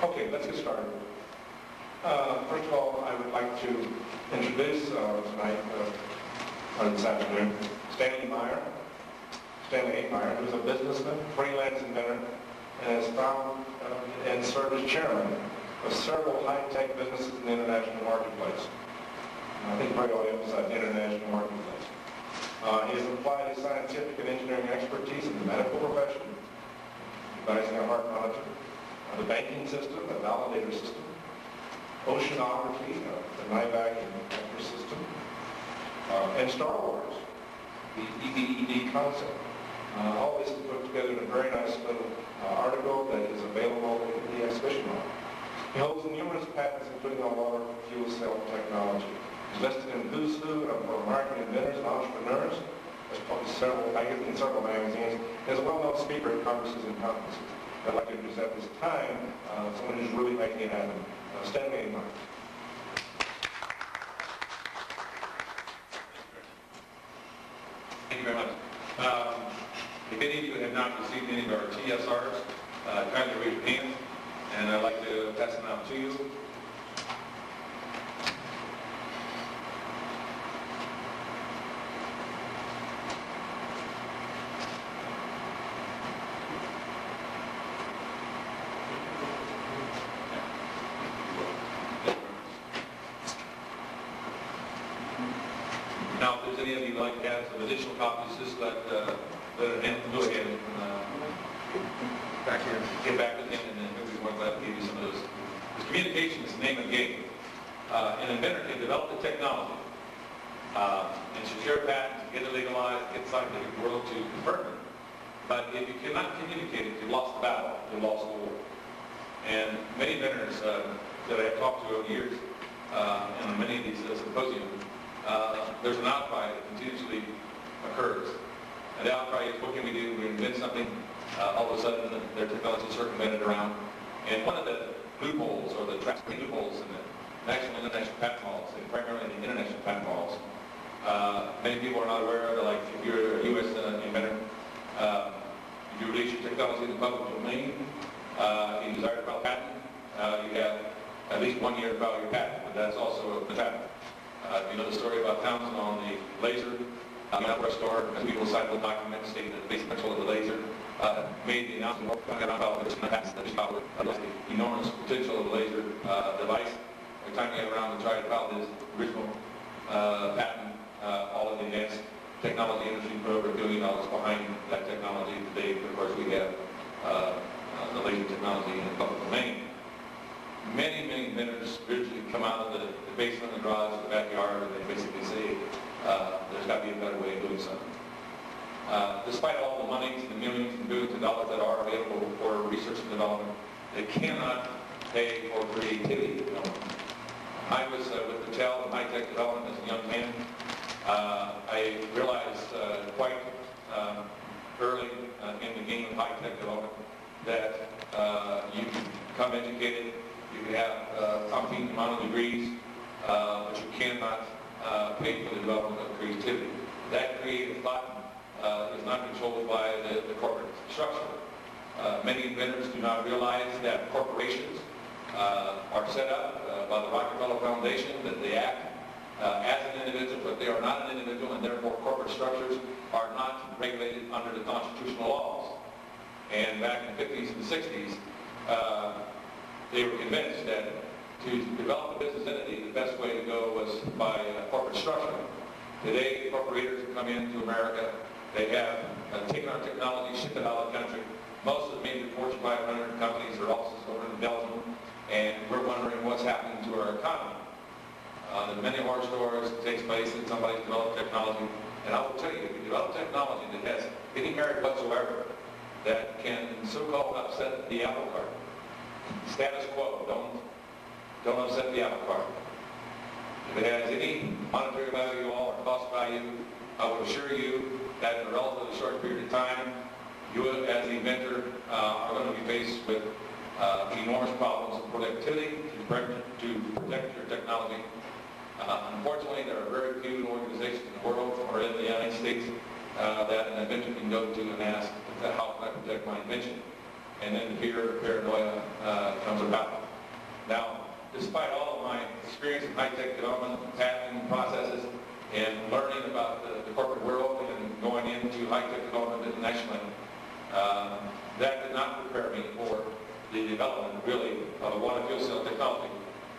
Okay, let's get started. First of all, I would like to introduce tonight, or this afternoon, Stanley Meyer, Stanley A. Meyer, who's a businessman, freelance inventor, and has found and served as chairman of several high-tech businesses in the international marketplace. And I think probably ought to emphasize the international marketplace. He has applied his scientific and engineering expertise in the medical profession, devising a heart monitor, the banking system, the validator system, oceanography, the NIVAC and vector system, and Star Wars, the EBED concept. All this is put together in a very nice little article that is available in the exhibition hall. He holds numerous patents, including on water fuel cell technology. He's listed in Who's Who for American inventors and entrepreneurs. There's published in several magazines. He's a well-known speaker at congresses and conferences. I'd like to introduce at this time someone who's really making it happen, Stanley Meyer. Thank you very much. If any of you have not received any of our TSRs, kindly raise your hand, and I'd like to pass them out to you. Now, if there's any of you who like to have some additional copies, just let go ahead and back here, get back with him, and then he'll be more glad to give you some of those. Because communication is the name of the game. An inventor can develop the technology and secure patents, get it legalized, get the scientific world to confirm it. But if you cannot communicate it, you've lost the battle, you've lost the war. And many inventors that I have talked to over the years, and on many of these symposiums, there's an outcry that continuously occurs. And the outcry is, what can we do? We invent something, all of a sudden their technology is circumvented around. And one of the loopholes, or the loopholes in the national and international patent laws, and primarily the international patent laws, many people are not aware of it. Like if you're a U.S. inventor, you release your technology in the public domain, you desire to file a patent, you have at least 1 year to file your patent, but that's also a patent. You know the story about Townsend on the laser, for a store, as people signed the document stating that the basic principle of the laser made the announcement about the enormous potential of the laser device. By the time we got around to try to file this original patent, all of the advanced technology industry put over $1 billion behind that technology. Today, of course, we have the laser technology in the public domain. Many inventors originally come out of the basement, the garage, the backyard, and they basically say, there's got to be a better way of doing something. Despite all the monies, the millions and billions of dollars that are available for research and development, they cannot pay for creativity development. I was with Patel in high-tech development as a young man. I realized quite early in the game of high-tech development that you can become educated, you can have umpteen amount of degrees, but you cannot pay for the development of creativity. That creative thought is not controlled by the corporate structure. Many inventors do not realize that corporations are set up by the Rockefeller Foundation, that they act as an individual, but they are not an individual, and therefore corporate structures are not regulated under the constitutional laws. And back in the 50s and 60s, they were convinced that to develop a business entity, the best way to go was by corporate structure. Today, corporators have come into America. They have taken our technology, shipped it out of the country. Most of the major Fortune 500 companies are offices over in Belgium, and we're wondering what's happening to our economy. There's many horror stories that takes place that somebody's developed technology. And I will tell you, if you develop technology that has any merit whatsoever, that can so-called upset the apple cart. Status quo, don't upset the apple cart. If it has any monetary value at all or cost value, I would assure you that in a relatively short period of time, you as the inventor are going to be faced with enormous problems of productivity to protect your technology. Unfortunately, there are very few organizations in the world or in the United States that an inventor can go to and ask, how can I protect my invention? And then the fear, paranoia comes about. nationally. That did not prepare me for the development, really, of a water fuel cell technology,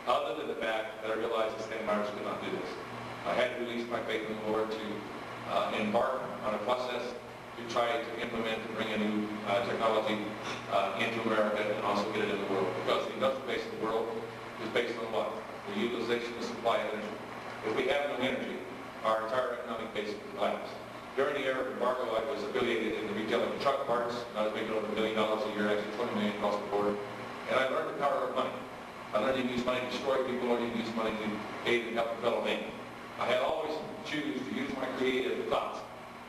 other than the fact that I realized that Stanley Meyer could not do this. I had to release my faith in the Lord to embark on a process to try to implement and bring a new technology into America and also get it in the world. Because the industrial base of the world is based on what? The utilization and supply of energy. If we have no energy, our entire economic base will collapse. During the era of embargo, I was affiliated in the retailing of truck parts. I was making over $1 million a year, actually $20 million across the board. And I learned the power of money. I learned to use money to destroy people, or to use money to aid and help a fellow man. I had always choose to use my creative thoughts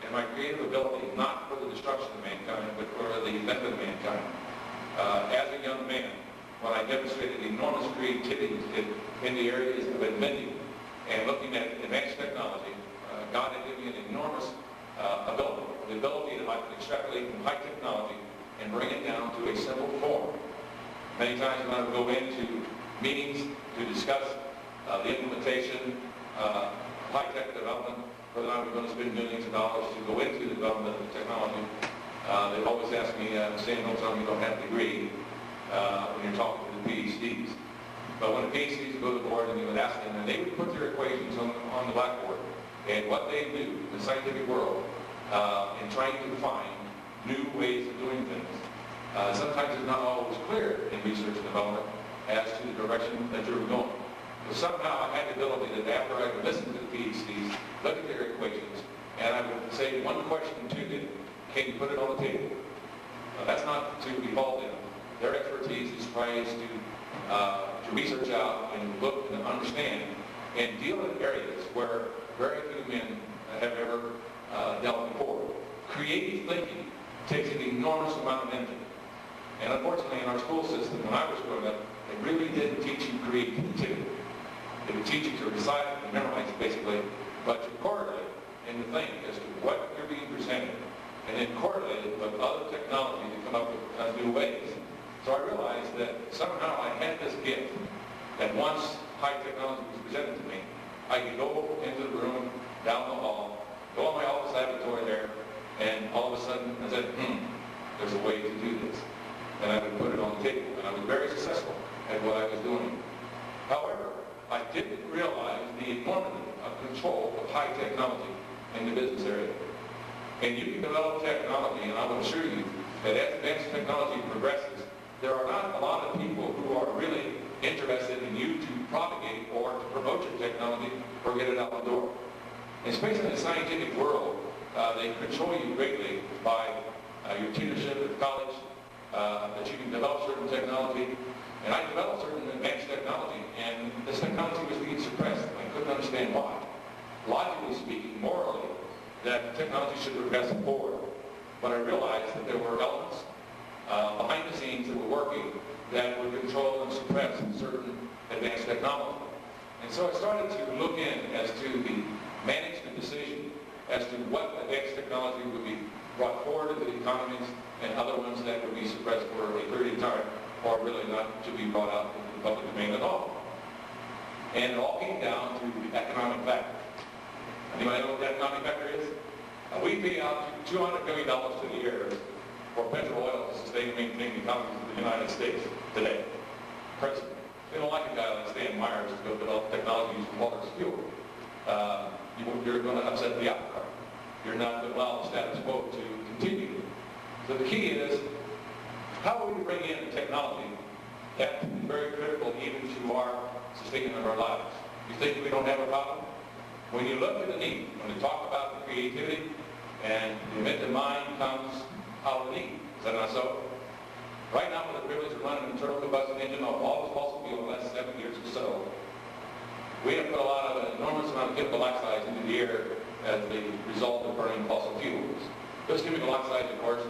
and my creative ability, not for the destruction of mankind, but for the benefit of mankind. As a young man, when I demonstrated enormous creativity in the areas of inventing and looking at advanced technology, God had given me an enormous ability, the ability that I could extrapolate from high technology and bring it down to a simple form. Many times when I would go into meetings to discuss the implementation, high-tech development, whether I was going to spend millions of dollars to go into the development of the technology, they'd always ask me, saying, "Don't tell me you don't have a degree when you're talking to the PhDs." But when the PhDs would go to the board and you would ask them, and they would put their equations on the blackboard, and what they do in the scientific world in trying to find new ways of doing things, sometimes it's not always clear in research and development as to the direction that you're going. But somehow I had the ability that after I would listen to the PhDs, look at their equations, and I would say one question to them: can you put it on the table? That's not to be fault in them. Their expertise is trying to research out and look and understand and deal in areas where very few men have ever dealt before. Creative thinking takes an enormous amount of energy. And unfortunately, in our school system, when I was growing up, they really didn't teach you creativity. They would teach you to recite and memorize, basically, but to correlate and to think as to what you're being presented, and then correlate it with other technology to come up with new ways. So I realized that somehow I had this gift that once high technology was presented to me, I could go into the room, down the hall, go in my office laboratory there, and all of a sudden I said, there's a way to do this. And I would put it on the table, and I was very successful at what I was doing. However, I didn't realize the enormity of control of high technology in the business area. And you can develop technology, and I will assure you that as advanced technology progresses, there are not a lot of people who are really interested in you to propagate or to promote your technology or get it out the door. And especially in the scientific world, they control you greatly by your tutorship at college, that you can develop certain technology. And I developed certain advanced technology, and this technology was being suppressed. I couldn't understand why. Logically speaking, morally, that technology should progress forward. But I realized that there were elements behind the scenes that were working that would control and suppress certain advanced technology. And so I started to look in as to the management decision as to what advanced technology would be brought forward into the economies and other ones that would be suppressed for a period of time, or really not to be brought out into the public domain at all. And it all came down to the economic factor. Anybody know what the economic factor is? We pay out $200 million to the year for petrol oil to sustain and maintain the economy of the United States today. Presently. They don't like a guy like Stanley Meyer to go develop technology using water as fuel. You're going to upset the apple cart. You're not going to allow the status quo to continue. So the key is, how do we bring in technology that is very critical even to our sustaining of our lives? You think we don't have a problem? When you look at the need, when we talk about the creativity, and the inventive mind comes out of the need. Is that not so? Right now, with the privilege of running an internal combustion engine off all this fossil fuel in the last 7 years or so, we have put an enormous amount of chemical oxides into the air as the result of burning fossil fuels. Those chemical oxides, of course,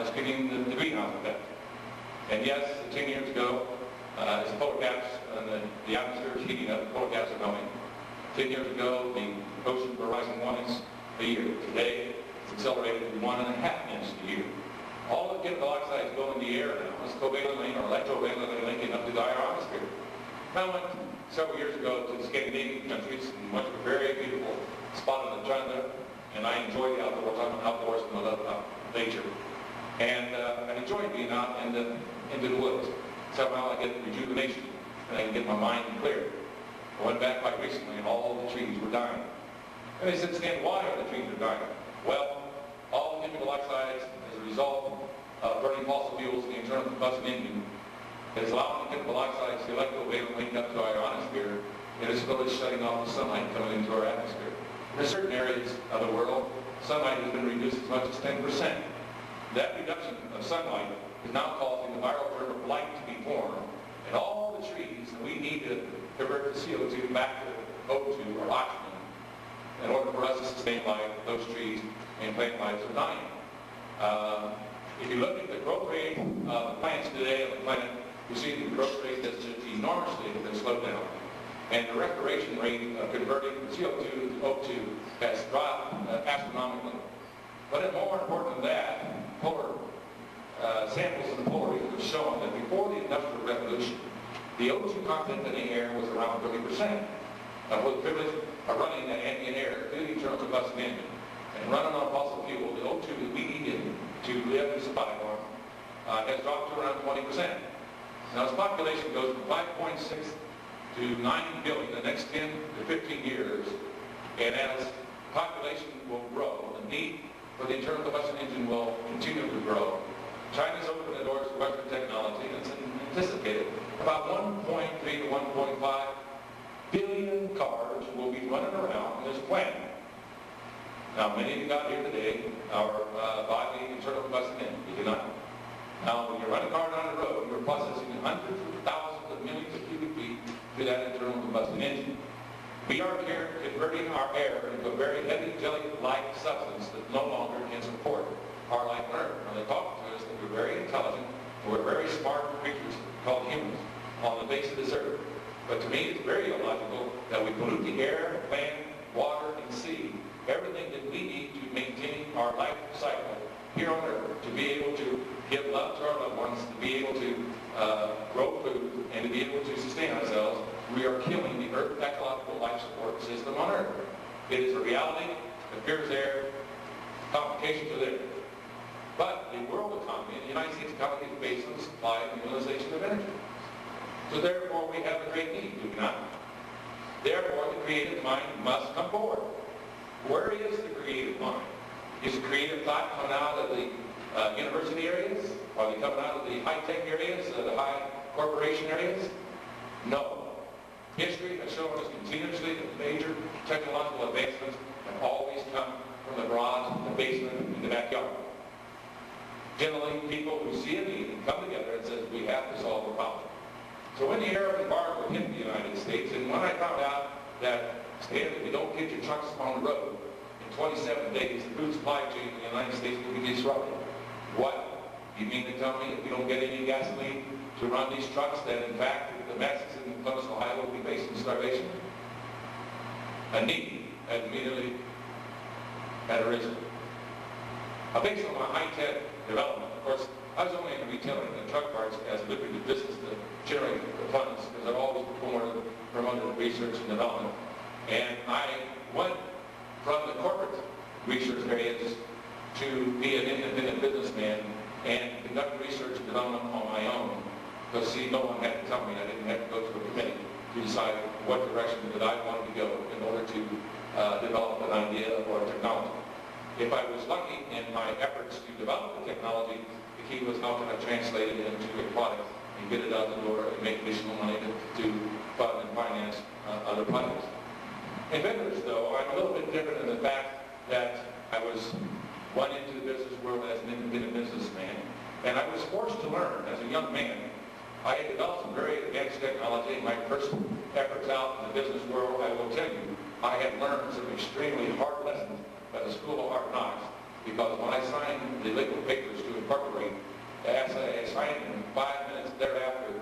is creating the greenhouse effect. And yes, 10 years ago, as the polar caps and the atmosphere is heating up, the polar caps are melting. 10 years ago, the oceans were rising 1 inch a year. Today, it's accelerated to 1.5 inches a year. All the chemical oxides go in the air now. It's covalently or electrovalently linking up to the higher atmosphere. I went several years ago to the Scandinavian countries and went to a very beautiful spot in the China, and I enjoy the outdoors. I'm outdoors and I love nature. And I enjoy being out into the woods. Somehow I get rejuvenation and I can get my mind clear. I went back quite recently and all the trees were dying. And they said, Stan, why are the trees dying? Well, all the chemical oxides as a result of burning fossil fuels in the internal combustion engine is allowing the chemical oxides to electrovalency up to our ionosphere, and it's slowly shutting off the sunlight coming into our atmosphere. In certain areas of the world, sunlight has been reduced as much as 10%. That reduction of sunlight is now causing the viral germ of light to be formed, and all the trees that we need to convert the CO2 back to O2 or oxygen in order for us to sustain life, those trees and plant lives are dying. If you look at the growth rate of the plants today on the planet, you see the growth rate has just enormously been slowed down. And the respiration rate of converting CO2 to O2 has dropped astronomically. But more important than that, polar samples in the polar region have shown that before the Industrial Revolution, the O2 content in the air was around 30%. With the privilege of running that ambient air through the internal combustion engine and running on fossil fuel, the O2 that we needed to live and survive on has dropped to around 20%. Now, as population goes from 5.6 to 9 billion in the next 10 to 15 years, and as population will grow, the need for the internal combustion engine will continue to grow. China's opened the doors to Western technology, and it's anticipated about 1.3 to 1.5 billion cars will be running around on this planet. Now, many of you got here today are by the internal combustion engine. You do not. Now, when you run a car down the road, you're processing hundreds of thousands of millions of cubic feet through that internal combustion engine. We are here converting our air into a very heavy jelly-like substance that no longer can support our life on Earth. Now, they talk to us that we're very intelligent, and we're very smart creatures called humans on the face of this Earth. But to me, it's very illogical that we pollute the air, land, water, and sea, everything that we need to maintain our life cycle here on Earth, to be able to give love to our loved ones, to be able to grow food, and to be able to sustain ourselves. We are killing the Earth ecological life support system on Earth. It is a reality. The fear is there. Complications are there. But the world economy, the United States economy, is based on the supply and utilization of energy. So therefore, we have a great need, do we not? Therefore, the creative mind must come forward. Where is the creative mind? Is the creative thought coming out of the university areas? Are they coming out of the high-tech areas, the high corporation areas? No. History has shown us continuously that major technological advancements have always come from the garage, the basement, and the backyard. Generally, people who see a need come together and say, we have to solve a problem. So when the Arab embargo hit the United States, and when I found out that, Stan, if you don't get your trucks on the road, in 27 days, the food supply chain in the United States will be disrupted. What? You mean to tell me if we don't get any gasoline to run these trucks, that in fact the masses in Columbus, Ohio will be facing starvation? A need has immediately had arisen. Based on my high-tech development, of course, I was only in retailing and truck parts as a lucrative business to generate the funds, because I've always promoted research and development. And I went from the corporate research areas to be an independent businessman and conduct research and development on my own. Because see, no one had to tell me. I didn't have to go to a committee to decide what direction that I wanted to go in order to develop an idea or a technology. If I was lucky in my efforts to develop the technology, the key was how can I translate it into a product and get it out the door and make additional money to fund and finance other projects. Inventors, though, I'm a little bit different in the fact that I was went into the business world as an independent businessman, and I was forced to learn as a young man. I had developed some very advanced technology in my first efforts out in the business world. I will tell you, I had learned some extremely hard lessons at the School of Hard Knocks, because when I signed the legal papers to incorporate, as I signed in 5 minutes thereafter,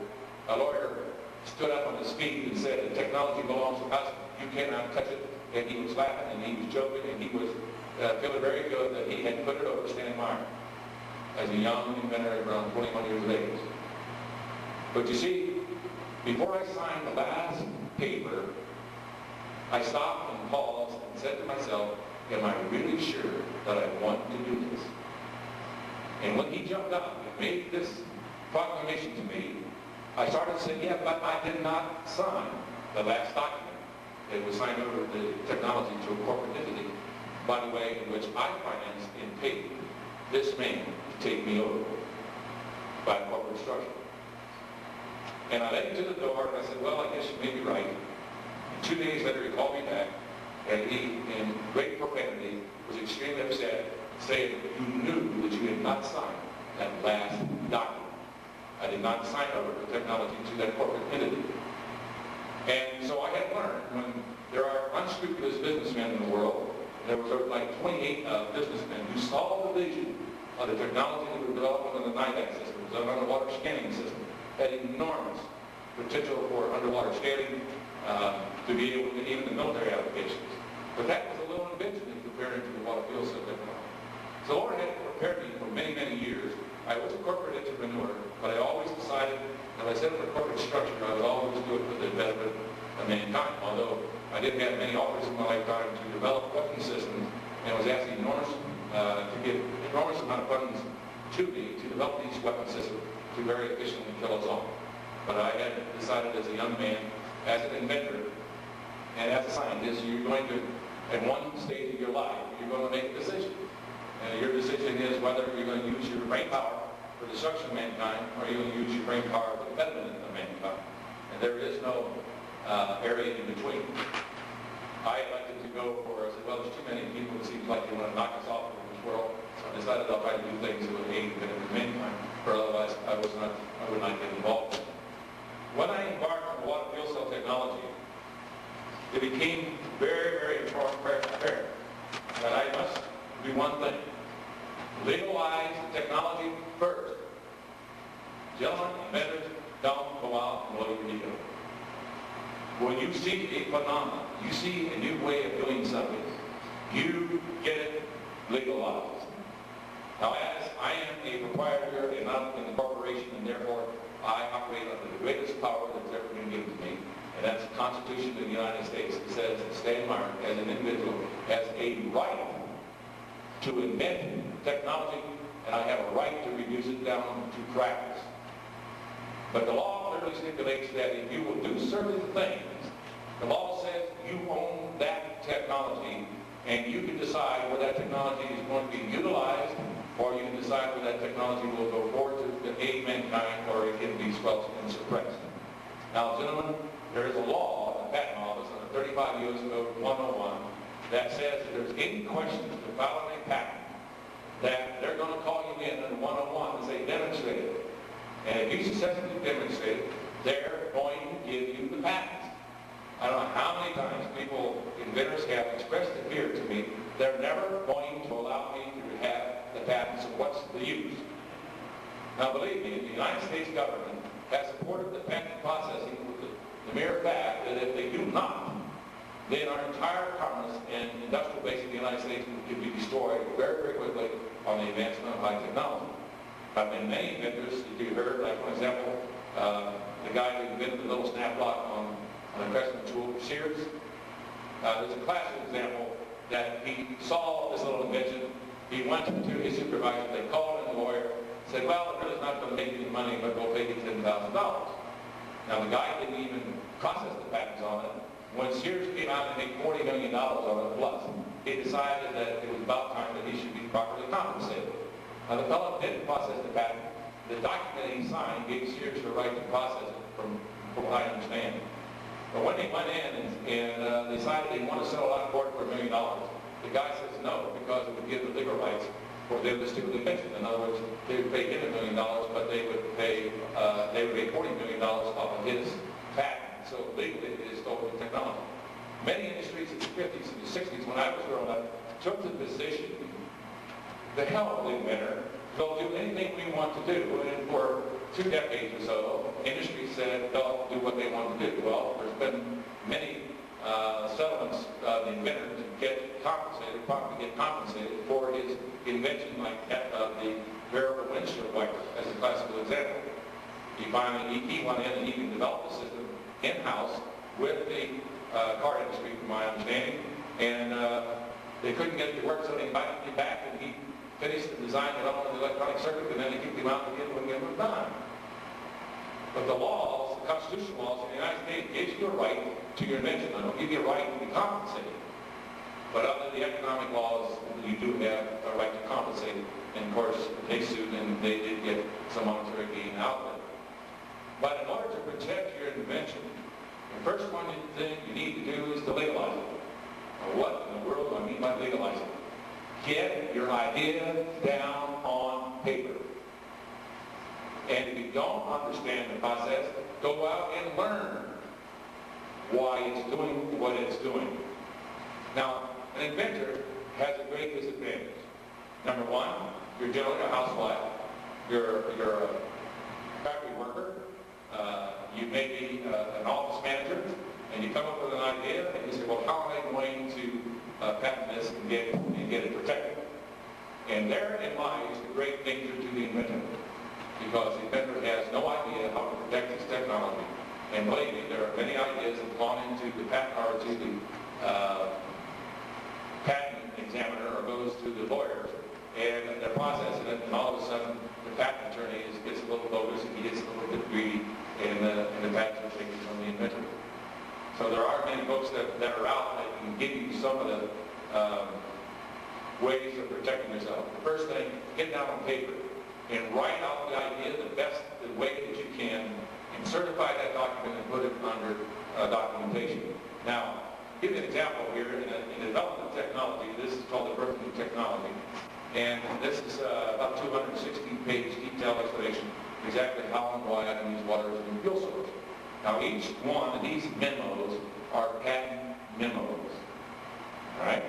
a lawyer stood up on his feet and said, the technology belongs to us, you cannot touch it. And he was laughing and he was joking and he was feeling very good that he had put it over Stanley Meyer as a young inventor around 21 years of age. But you see, before I signed the last paper, I stopped and paused and said to myself, am I really sure that I want to do this? And when he jumped up and made this proclamation to me, I started to say, yeah, but I did not sign the last document. It was signed over the technology to a corporate entity, by the way, in which I financed and paid this man to take me over by a corporate structure. And I led him to the door, and I said, well, I guess you may be right. And 2 days later, he called me back, and he, in great profanity, was extremely upset, saying, you knew that you had not signed that last document. I did not sign over the technology to that corporate entity. And so I had learned, when there are unscrupulous businessmen in the world, there were like 28 businessmen who saw the vision of the technology that was developed on the NIDAC system, the underwater scanning system, had enormous potential for underwater scanning to be able to even the military applications. But that was a little invention in comparing to the water fuel cell technology. So the Lord had prepared me for many, many years. I was a corporate entrepreneur, but I always decided, as I said, for corporate structure, I would always do it for the betterment of mankind. Although I did have many offers in my lifetime to develop weapon systems, and was asked to give enormous amount of funds to me to develop these weapon systems to very efficiently kill us all. But I had decided as a young man, as an inventor, and as a scientist, you're going to, at one stage of your life, you're going to make a decision. And your decision is whether you're going to use your brain power for the destruction of mankind, or you're going to use your brain power for the betterment of mankind. And there is no area in between. I elected to go for, I said, well, there's too many people, it seems like they want to knock us off of this world. So I decided I'll try to do things that would aid and benefit mankind, or otherwise I would not get involved. When I embarked on water fuel cell technology, it became very, very apparent that I must do one thing: legalize technology first. Gentlemen, inventors, don't go out and blow your ego. When you see a phenomenon, you see a new way of doing something, you get it legalized. Now, as I am a proprietor and not in the corporation, and therefore I operate under the greatest power that's ever been given to me, and that's the Constitution of the United States. It says that Stanley Meyer, as an individual, has a right to invent technology, and I have a right to reduce it down to practice. But the law clearly stipulates that if you will do certain things, the law says you own that technology, and you can decide where that technology is going to be utilized, or you can decide where that technology will go forward to aid mankind, or it can be squelched and suppressed. Now, gentlemen, there is a law, the Patent Office, under 35 U.S. Code 101, that says if there's any questions to filing a patent, that they're going to call you in under 101 and say, demonstrate it. And if you successfully demonstrate it, they're going to give you the patent. I don't know how many times people, inventors, have expressed the fear to me, they're never going to allow me to have the patents, so what's the use? Now, believe me, the United States government has supported the patent processing with the mere fact that if they do not, then our entire commerce and industrial base of the United States can be destroyed very, very quickly on the advancement of high technology. And many inventors, if you heard, like for example, the guy who invented the little snap lock on a investment tool, Sears, there's a classic example that he saw this little invention. He went to his supervisor, they called in the lawyer, said, well, it really not going to make any money, but we'll pay you $10,000. Now, the guy didn't even process the patents on it. When Sears came out and made $40 million on it plus, he decided that it was about time that he should be properly compensated. Now, the fellow didn't process the patent. The document he signed gave Sears the right to process it, from what I understand. But when they went in and decided they want to settle out of court for $1 million, the guy says no, because it would give the legal rights for them to stick with the invention. In other words, they would pay him $1 million, but they would pay $40 million off of his patent. So legally, it is stolen technology. Many industries in the 50s and the 60s, when I was growing up, took the position to help the inventor. They'll do anything we want to do. And for 2 decades or so, industry said they'll do what they want to do. Well, there's been many settlements of the inventor to get compensated, properly get compensated for his invention, like that of the variable windshield wiper, as a classical example. He went in and he developed the system in-house with the car industry, from my understanding, and they couldn't get it to work, so they invited me back, and he finish the design development of the electronic circuit, and then they kick him out and wouldn't give him time. But the laws, the constitutional laws in the United States gives you a right to your invention. They don't give you a right to be compensated. But under the economic laws, you do have a right to compensate. And of course, they sued and they did get some monetary gain out of it. But in order to protect your invention, the first thing you need to do is to legalize it. Now, what in the world do I mean by legalizing it? Get your idea down on paper. And if you don't understand the process, go out and learn why it's doing what it's doing. Now, an inventor has a great disadvantage. Number one, you're generally a housewife. You're a factory worker. You may be an office manager, and you come up with an idea, and you say, well, how am I going to patent this and get it protected? And therein lies the great danger to the inventor, because the inventor has no idea how to protect his technology. And believe me, there are many ideas that have gone into the patent or to the patent examiner or goes to the lawyers, and they're processing it, and all of a sudden the patent attorney gets a little bogus and he gets a little bit greedy, and the patent are taken from the inventor. So there are many books that are out that can give you some of the ways of protecting yourself. The first thing, get down on paper and write out the idea the way that you can, and certify that document and put it under documentation. Now, give you an example here. In the development of technology, this is called the birth of new technology. And this is about 260-page detailed explanation of exactly how and why I can use water as a new fuel source. Now, each one of these memos are patent memos. All right?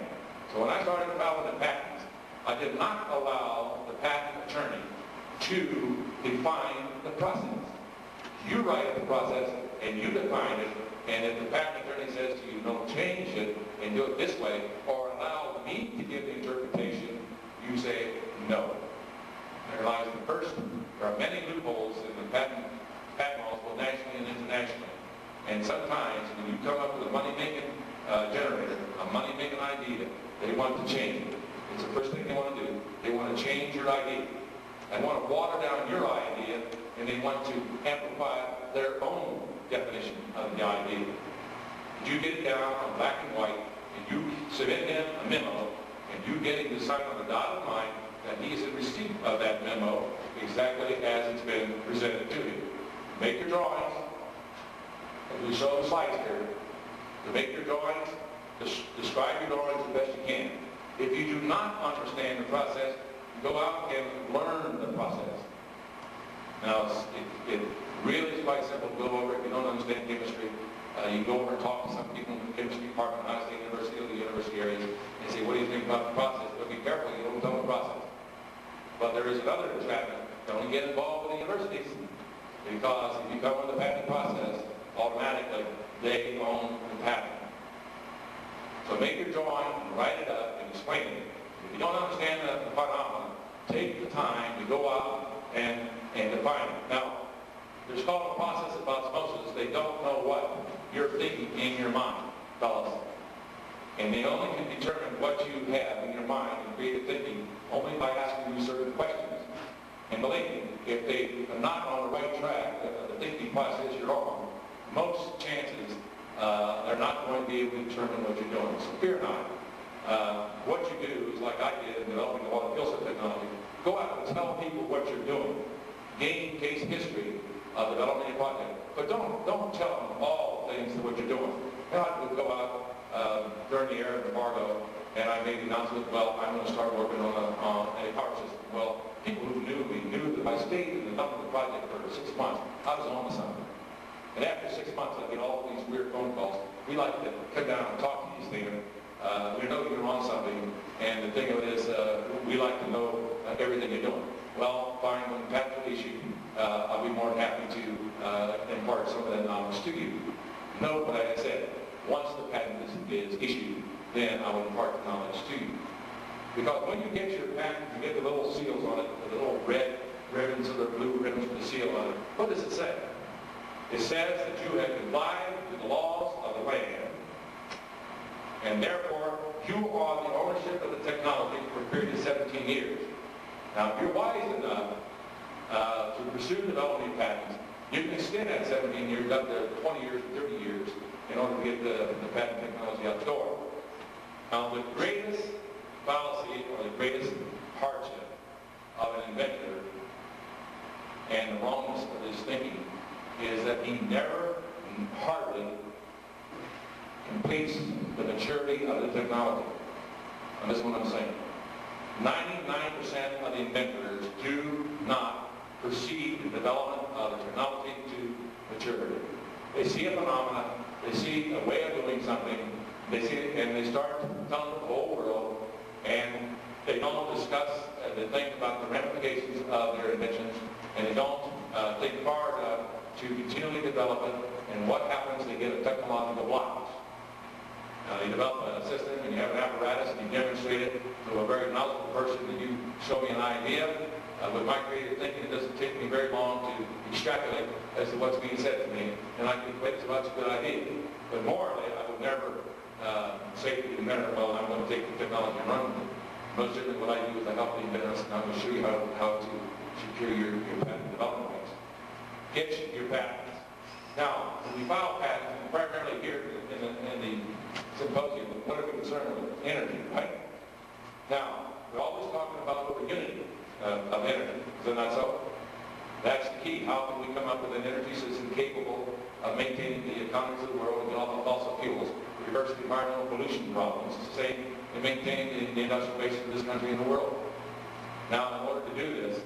So when I started developing the patents, I did not allow the patent attorney to define the process. You write the process and you define it, and if the patent attorney says to you, don't change it and do it this way, or allow me to give the interpretation, you say no. There lies the first. There are many loopholes in the patent laws, both nationally and internationally. And sometimes when you come up with a money-making generator, a money-making idea, they want to change it. It's the first thing they want to do. They want to change your idea. They want to water down your idea, and they want to amplify their own definition of the idea. You get it down on black and white, and you submit him a memo, and you get him to sign on the dotted line that he is in receipt of that memo exactly as it's been presented to him. Make your drawings, as we show the slides here. To make your drawings, describe your drawings the best you can. If you do not understand the process, go out and learn the process. Now, it really is quite simple to go over. If you don't understand chemistry, you go over and talk to some people in the chemistry department, Ohio State University, or the university areas, and say, what do you think about the process? But be careful, you don't tell them the process. But there is another entrapment. Don't get involved with the universities, because if you come with the patent process, automatically they own the patent. So make your drawing, write it up, and explain it. If you don't understand the phenomenon, take the time to go out and define it. Now, there's called a process of osmosis. They don't know what you're thinking in your mind, fellas. And they only can determine what you have in your mind and creative thinking only by asking you certain questions. And believe me, if they are not on the right track, the thinking process you're on, most chances they're not going to be able to determine what you're doing. So fear not. What you do is like I did in developing the water fuel cell technology. Go out and tell people what you're doing. Gain case history of developing a project. But don't tell them all the things of what you're doing. I would go out during the era of embargo, and I made the announcement, well, I'm going to start working on a power system. Well, people who knew me knew that I stayed in the development of the project for 6 months. I was on to something. And after 6 months, I get all these weird phone calls. We like to come down and talk to you, Stephen. We know you're on something, and the thing of it is, we like to know everything you're doing. Well, fine, when the patent is issued, I'll be more than happy to impart some of that knowledge to you. Note what I said. Once the patent is issued, then I will impart the knowledge to you. Because when you get your patent, you get the little seals on it, the little red ribbons or the blue ribbons with the seal on it. What does it say? It says that you have complied with the laws of the land, and therefore you are the ownership of the technology for a period of 17 years. Now, if you're wise enough to pursue developing patents, you can extend that 17 years up to 20 years, 30 years in order to get the patent technology out the door. Now, the greatest fallacy or the greatest hardship of an inventor and the wrongness of his thinking is that he never, hardly, completes the maturity of the technology. And this is what I'm saying. 99% of the inventors do not proceed the development of the technology to maturity. They see a phenomenon, they see a way of doing something, they see it, and they start telling the whole world, and they don't discuss the things about the ramifications of their inventions, and they don't think far enough to continually develop it, and what happens, they get a technological block. You develop a system and you have an apparatus and you demonstrate it to a very knowledgeable person that you show me an idea. With my creative thinking, it doesn't take me very long to extrapolate as to what's being said to me, and I can equate it to what's a good idea. But morally, I would never say to the inventor, well, I'm going to take the technology and run with it. Most certainly what I do is I help the inventors, and I'm going to show you how to secure your patent development rights. Get your patents. Now, when we file patents, primarily here in the symposium, what are we concerned with? Energy, right? Now, we're always talking about the unity of energy. Is it not so? That's the key. How can we come up with an energy system capable of maintaining the economies of the world and all the fossil fuels, reverse the environmental pollution problems, the same, and maintain the industrial base of this country and the world? Now, in order to do this,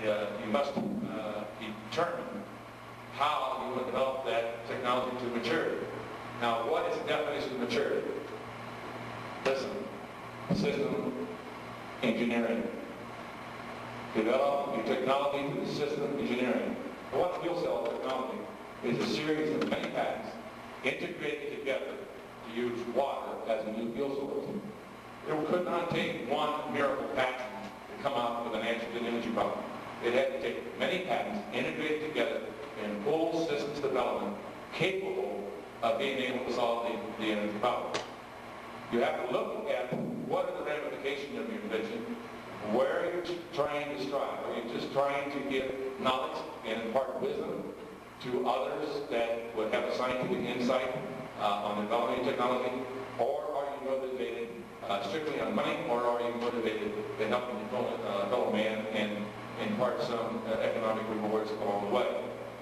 you must determine how you would develop that technology to maturity. Now, what is the definition of maturity? Listen, system engineering. Develop your technology through system engineering. What fuel cell technology is a series of many patents integrated together to use water as a new fuel source. It could not take one miracle patent to come out with an answer to the energy problem. It had to take many patents integrated together in full systems development capable of being able to solve the energy problem. You have to look at what are the ramifications of your invention, where you're trying to strive. Are you just trying to give knowledge and impart wisdom to others that would have a scientific insight on developing technology, or are you motivated strictly on money, or are you motivated in helping your fellow man and impart some economic rewards along the way?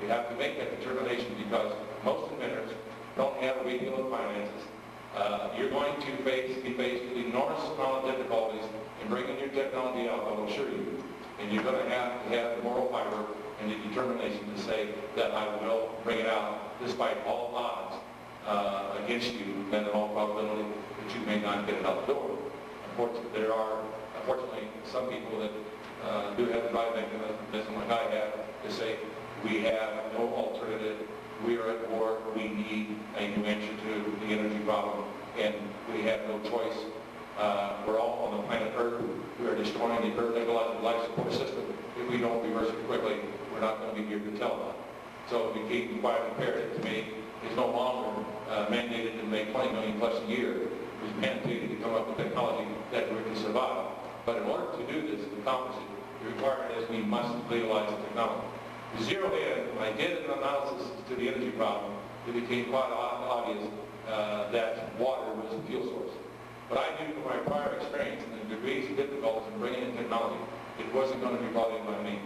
You have to make that determination because most inventors don't have a great deal of finances. You're going to be faced with enormous amount of difficulties in bringing your technology out, I will assure you. And you're going to have the moral fiber and the determination to say that I will bring it out despite all odds against you, and in all probability that you may not get it out the door. There are, unfortunately, some people that do have the drive mechanism like I have to say, we have no alternative. We are at war. We need a new answer to the energy problem, and we have no choice. We're all on the planet Earth. We are destroying the Earth ecological life support system. If we don't reverse it quickly, we're not going to be here to tell them. So it became quite imperative to me. It's no longer mandated to make 20 million plus a year. It was mandated to come up with technology that we can survive. But in order to do this, to accomplish it, the requirement is we must legalize the technology. To zero in, when I did an analysis to the energy problem, it became quite obvious that water was the fuel source. But I knew from my prior experience and the degrees of difficulty in bringing in technology, it wasn't going to be brought in by me.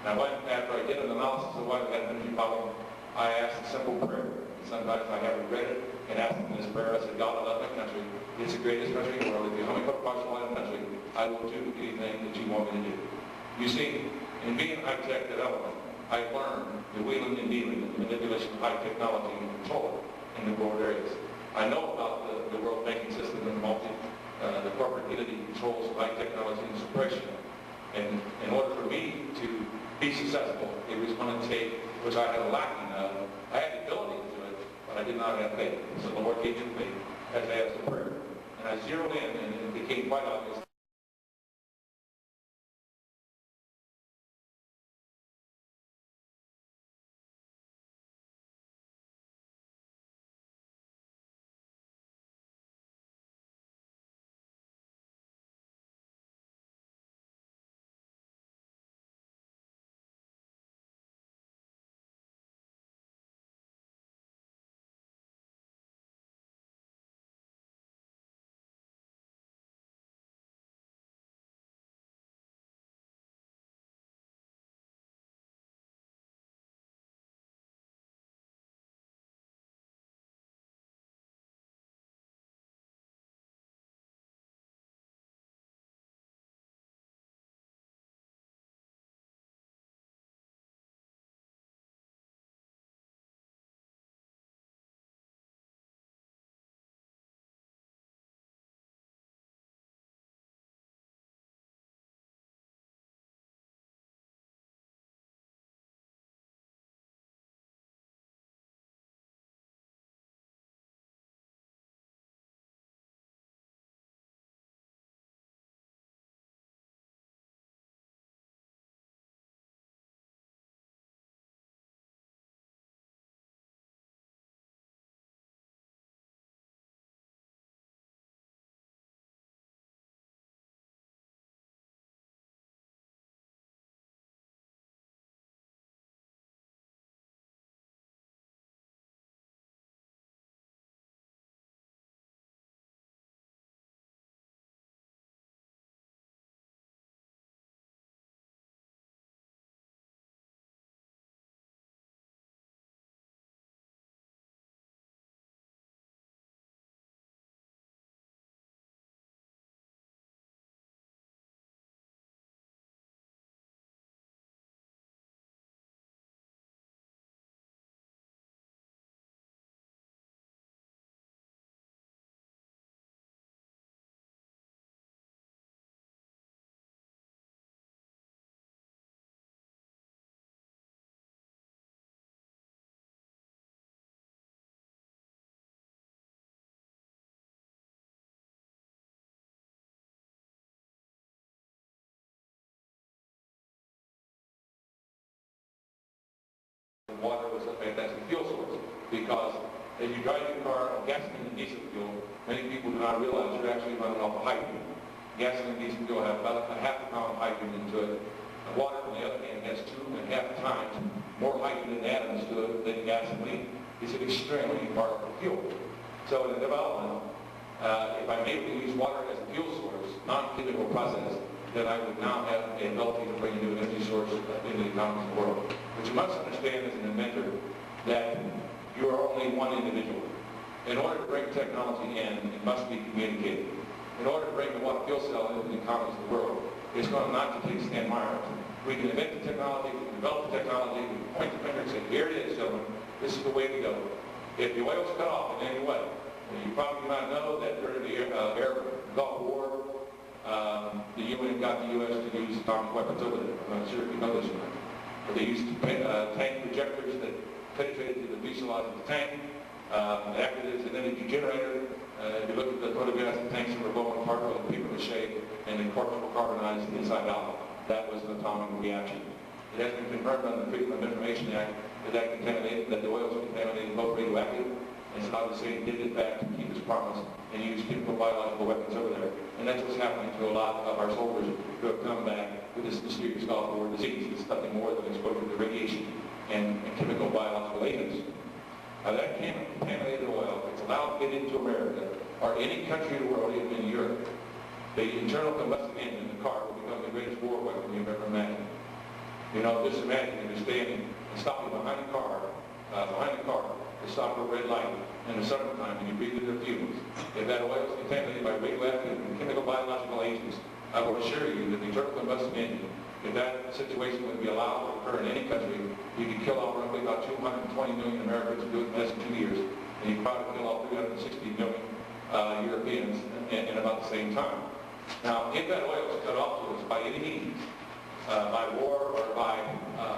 Now, after I did an analysis of why we had an energy problem, I asked a simple prayer. And sometimes I have regretted and asked in this prayer, I said, God, I love my country. It's the greatest country in the world. If you help me put a partial light in the country, I will do anything that you want me to do. You see, in being high-tech development, I learned the wheeling and dealing, the manipulation of high technology and control in the world areas. I know about the world banking system and the corporate entity controls of high technology and suppression. And in order for me to be successful, it was going to take, which I had a lacking of. I had the ability to do it, but I did not have faith. So the Lord gave me faith as I asked the prayer. And I zeroed in, and it became quite obvious because if you drive your car on gasoline and diesel fuel, many people do not realize you're actually running off of hydrogen. Gasoline and diesel fuel have about a half a pound of hydrogen to it. And water, on the other hand, has 2.5 times more hydrogen atoms to it than gasoline. It's an extremely powerful fuel. So in the development, if I'm able to use water as a fuel source, non-chemical process, then I would now have the ability to bring a new energy source into the economy of the world. But you must understand as an inventor that you are only one individual. In order to bring technology in, it must be communicated. In order to bring the water fuel cell into the economies of the world, it's going to not to take Stanley Meyer. We can invent the technology, we can develop the technology, we can point the finger and say, here it is, gentlemen, this is the way to go. If the oil's cut off in any way, you probably might know that during the Arab Gulf War, the UN got the U.S. to use atomic weapons over there. I'm not sure if you know this or not. But they used tank projectors that penetrated to the fuselage of the tank, acted as an energy generator. If you look at the photographs, the tanks were blown apart with paper mache, and the corpses were carbonized inside out. That was an atomic reaction. It has been confirmed under the Freedom of Information Act that the oils were contaminated, both radioactive, and Saddam Hussein did in fact keep his promise and use chemical biological weapons over there. And that's what's happening to a lot of our soldiers who have come back with this mysterious Gulf War disease. It's nothing more than exposure to radiation and chemical biological agents. Now that contaminated oil, if it's allowed to get into America, or any country in the world, even in Europe, the internal combustion engine in the car will become the greatest war weapon you've ever imagined. You know, just imagine if you're standing and stopping behind the car, to stop at a red light in the summertime and you breathe in the fumes. If that oil is contaminated by radioactive and chemical biological agents, I will assure you that the internal combustion engine, if that situation would be allowed to occur in any country, you could kill off roughly about 220 million Americans do it in less than 2 years, and you'd probably kill off 360 million Europeans in about the same time. Now, if that oil is cut off to us by any means, by war or by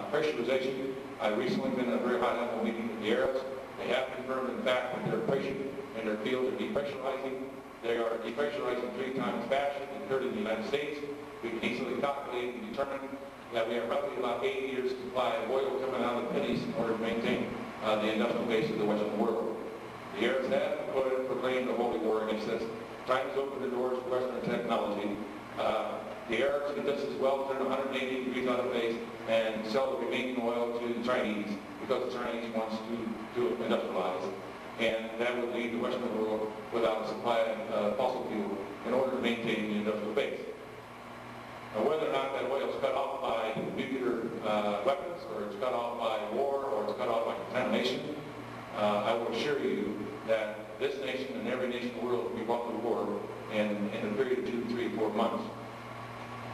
pressurization, I've recently been at a very high level meeting with the Arabs. They have confirmed, in fact, that their pressure and their fields are depressurizing. They are depressurizing 3 times faster than occurred in the United States. We can easily calculate and determine that we have roughly about 8 years supply of oil coming out of the pennies in order to maintain the industrial base of the Western world. The Arabs have proclaimed a holy war against us, trying to open the doors to Western technology. The Arabs can just as well turn 180 degrees out of phase and sell the remaining oil to the Chinese because the Chinese wants to industrialize. And that would leave the Western world without a supply of fossil fuel in order to maintain the industrial base. Now, whether or not that oil is cut off by nuclear weapons, or it's cut off by war, or it's cut off by contamination, I will assure you that this nation and every nation in the world will be brought to war in a period of 2, 3, 4 months.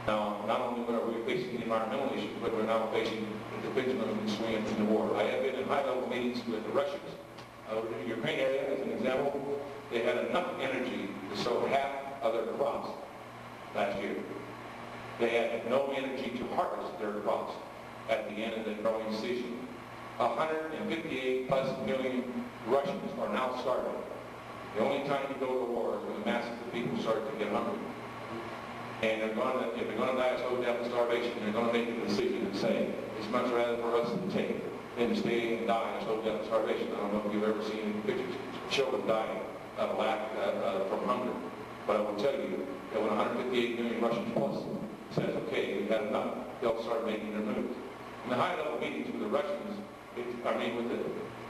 Now, not only are we facing the environmental issues, but we're now facing the pendulum and swing in the war. I have been in high-level meetings with the Russians. In the Ukraine area, as an example, they had enough energy to sow half of their crops last year. They had no energy to harvest their crops at the end of the growing season. 158+ million Russians are now starving. The only time you go to war is when the masses of people start to get hungry. And if they're going to die of slow death and starvation, they're going to make a decision and say, it's much rather for us to take than to stay and die of slow death and starvation. I don't know if you've ever seen any pictures of children dying of lack from hunger. But I will tell you that when 158 million Russians plus says, okay, we've had enough, they'll start making their moves. In the high-level meetings with the Russians,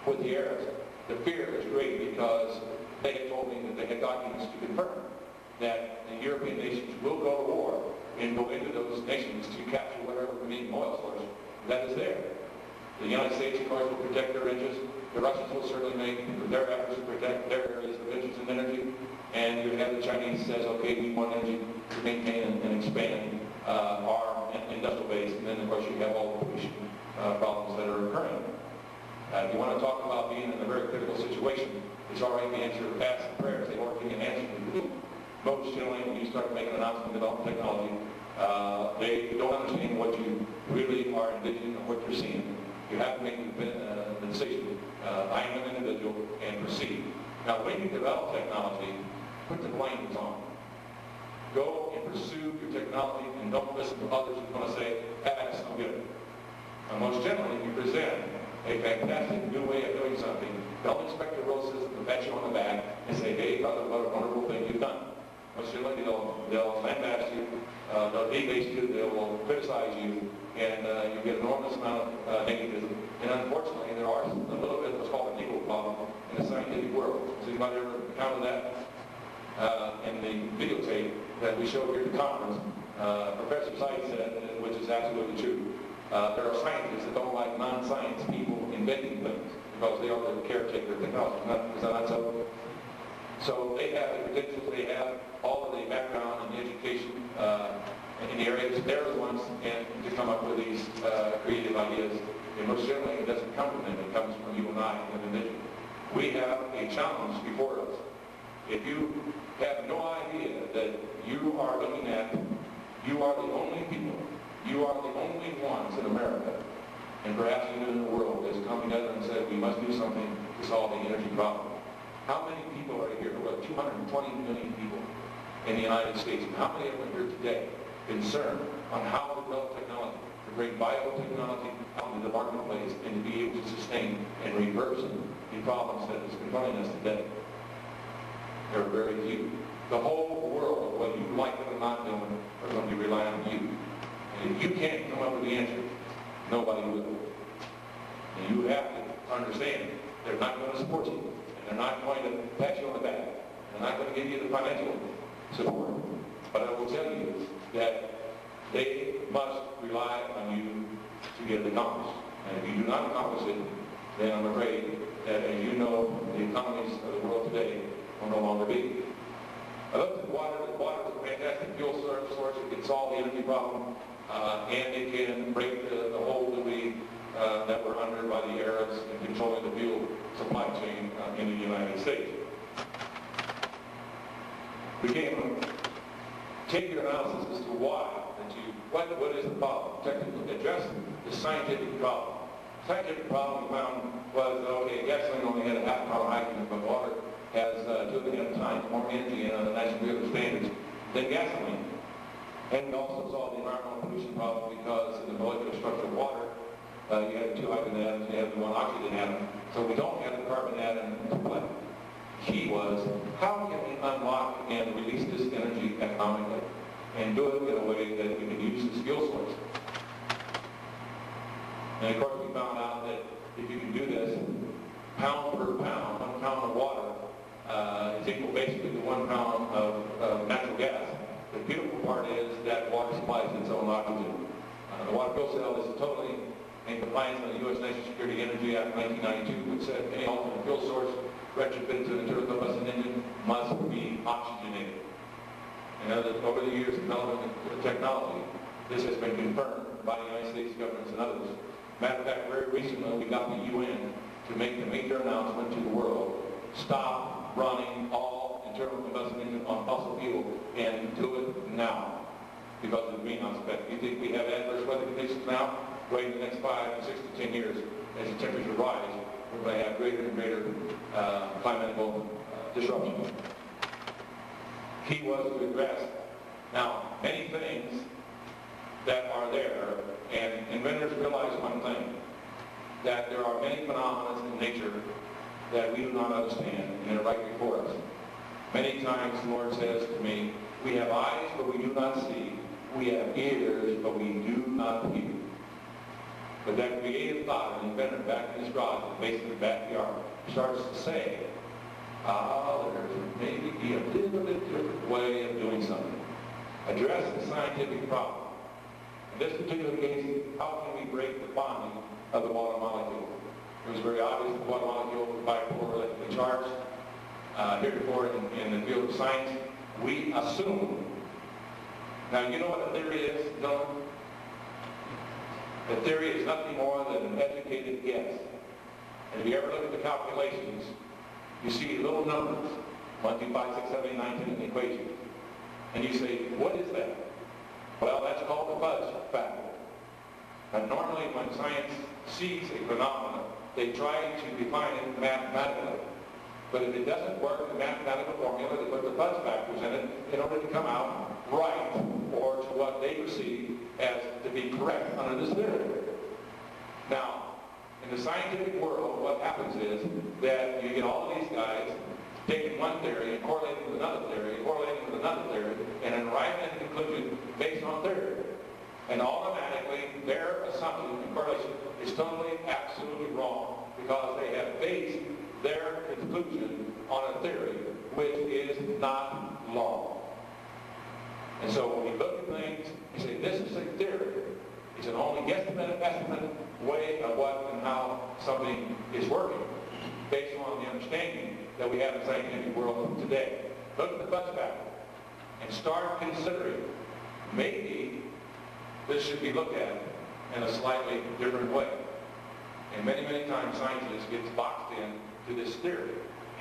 with the Arabs, the fear is great because they had told me that they had documents to confirm that the European nations will go to war and go into those nations to capture whatever remaining oil source that is there. The United States, of course, will protect their interests. The Russians will certainly make their efforts to protect their areas of interest and energy. And you have the Chinese says, okay, we want energy to maintain and expand our industrial base. And then, of course, you have all the pollution problems that are occurring. If you want to talk about being in a very critical situation, it's all right to answer fast and prayers. They won't give you an answer. Most generally, when you start making an announcement about technology, they don't understand what you really are envisioning or what you're seeing. You have to make the decision. I am an individual and proceed. Now, when you develop technology, put the blinders on. Go and pursue your technology and don't listen to others who are going to say, that's no good. Most generally, if you present a fantastic new way of doing something, Don't expect the road system to pat you on the back and say, hey, what a wonderful thing you've done. Most certainly they'll lambast you, they'll debase you, they will criticize you, and you get an enormous amount of negativism. And unfortunately, there are a little bit of what's called a legal problem in the scientific world. So you might ever encounter that in the videotape that we showed here at the conference. Professor Seitz said, which is absolutely true, there are scientists that don't like non-science people inventing things because they are the caretaker of technology. Is that not so? So they have the credentials, they have all of the background and the education in the areas. They're the ones to come up with these creative ideas. And most certainly it doesn't come from them, it comes from you and I individually. We have a challenge before us. If you have no idea that you are looking at, you are the only people, you are the only ones in America, and perhaps even in the world, that's come together and said we must do something to solve the energy problem. How many people are here? Well, 220 million people in the United States. And how many of them are here today concerned on how to develop technology, to bring viable technology out into the marketplace and to be able to sustain and reverse the problems that is confronting us today? There are very few. The whole world, whether you like it or not doing it, are going to be relying on you. And if you can't come up with the answer, nobody will. And you have to understand they're not going to support you. They're not going to pat you on the back. They're not going to give you the financial support. But I will tell you that they must rely on you to get it accomplished. And if you do not accomplish it, then I'm afraid that, as you know, the economies of the world today will no longer be. I looked at water. Water is a fantastic fuel source. It can solve the energy problem, and it can break the hold that we're under by the Arabs in controlling the fuel supply chain in the United States. We can take your analysis as to why, what is the problem, technically address the scientific problem. The scientific problem we found was, okay, gasoline only had a half pound of hydrogen, but water has 2.5 times more energy in the national grid standards than gasoline. And we also solved the environmental pollution problem because in the molecular structure of water, you have 2 hydrogen atoms, you have 1 oxygen atom, so we don't have the carbon atom to play. Key was, how can we unlock and release this energy economically and do it in a way that we can use this fuel source? And of course we found out that if you can do this, pound per pound, 1 pound of water is equal basically to 1 pound of natural gas. The beautiful part is that water supplies its own oxygen. The water fuel cell is totally in compliance with the U.S. National Security Energy Act of 1992, which said any alternate fuel source retrofitted to an internal combustion engine must be oxygenated. And over the years of development of technology, this has been confirmed by the United States governments and others. Matter of fact, very recently we got the UN to make the major announcement to the world: stop running all internal combustion engines on fossil fuel and do it now because of the greenhouse effect. You think we have adverse weather conditions now? Wait in the next 5, 6 to 10 years, as the temperature rises, we're going to have greater and greater climatical disruption. Key was to address now many things that are there, and inventors realize one thing, that there are many phenomena in nature that we do not understand, and they're right before us. Many times the Lord says to me, we have eyes but we do not see, we have ears but we do not hear. But that creative thought, an inventor back in his garage, basically backyard, starts to say, there's maybe be a little bit different way of doing something. Address the scientific problem. In this particular case, how can we break the bonding of the water molecule? It was very obvious the water molecule was bipolar electrically charged. Heretofore in the field of science, we assume. Now, you know what a theory is, gentlemen? A theory is nothing more than an educated guess. And if you ever look at the calculations, you see little numbers, 1, 2, 5, 6, 7, 8, 9, 10 in the equation. And you say, what is that? Well, that's called the fudge factor. And normally when science sees a phenomenon, they try to define it mathematically. But if it doesn't work in the mathematical formula, they put the fudge factors in it in order to come out right, or to what they perceive as to be correct under this theory. Now, in the scientific world, what happens is that you get all of these guys taking one theory and correlating with another theory, and correlating with another theory, and then arriving at a conclusion based on theory. And automatically, their assumption and correlation is totally, absolutely wrong because they have based their conclusion on a theory which is not law. And so when you look at things, you say, this is a theory. It's an only guesstimate, estimate way of what and how something is working based on the understanding that we have in the scientific world today. Look at the fudge factor and start considering maybe this should be looked at in a slightly different way. And many, many times scientists get boxed in to this theory